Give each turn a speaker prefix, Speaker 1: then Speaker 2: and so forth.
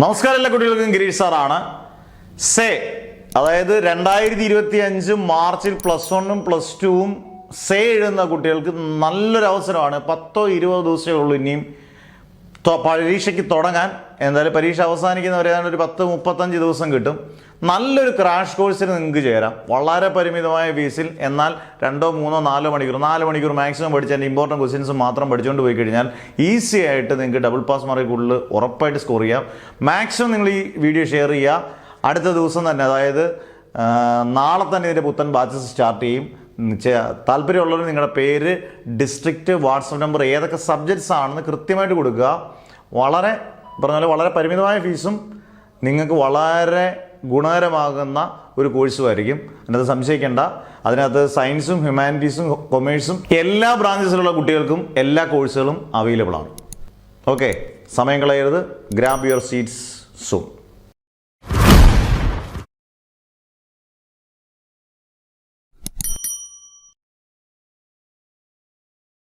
Speaker 1: നമസ്കാരം എല്ലാ കുട്ടികൾക്കും ഗിരീഷ് സാറാണ്. സേ അതായത് 2025 മാർച്ചിൽ +1 ഉം +2 സേ എഴുതുന്ന കുട്ടികൾക്ക് നല്ലൊരു അവസരമാണ്. 10-20 ദിവസമേ ഉള്ളൂ ഇനിയും പരീക്ഷയ്ക്ക് തുടങ്ങാൻ. എന്തായാലും പരീക്ഷ അവസാനിക്കുന്നവരെ ഒരു 10-35 ദിവസം കിട്ടും. നല്ലൊരു ക്രാഷ് കോഴ്സിന് നിങ്ങൾക്ക് ചേരാം. വളരെ പരിമിതമായ ഫീസിൽ, എന്നാൽ 2-3-4 മണിക്കൂർ 4 മണിക്കൂർ മാക്സിമം പഠിച്ചാൽ ഇമ്പോർട്ടൻറ്റ് ക്വസ്റ്റ്യൻസ് മാത്രം പഠിച്ചുകൊണ്ട് പോയി കഴിഞ്ഞാൽ ഈസി ആയിട്ട് നിങ്ങൾക്ക് ഡബിൾ പാസ് മാർക്ക് കൂടുതൽ ഉറപ്പായിട്ട് സ്കോർ ചെയ്യാം. മാക്സിമം നിങ്ങൾ ഈ വീഡിയോ ഷെയർ ചെയ്യുക. അടുത്ത ദിവസം തന്നെ, അതായത് നാളെ തന്നെ ഇതിൻ്റെ പുത്തൻ ബാച്ചസ് സ്റ്റാർട്ട് ചെയ്യും. താല്പര്യമുള്ളവർ നിങ്ങളുടെ പേര്, ഡിസ്ട്രിക്റ്റ്, വാട്സപ്പ് നമ്പർ, ഏതൊക്കെ സബ്ജക്ട്സ് ആണെന്ന് കൃത്യമായിട്ട് കൊടുക്കുക. വളരെ പരിമിതമായ ഫീസും നിങ്ങൾക്ക് വളരെ ഗുണകരമാകുന്ന ഒരു കോഴ്സുമായിരിക്കും. അതിനകത്ത് സംശയിക്കേണ്ട. അതിനകത്ത് സയൻസും ഹ്യൂമാനിറ്റീസും കൊമേഴ്സും എല്ലാ ബ്രാഞ്ചസിലുള്ള കുട്ടികൾക്കും എല്ലാ കോഴ്സുകളും അവൈലബിൾ ആണ്. ഓക്കെ, സമയം കളയരുത്. Grab your seats soon.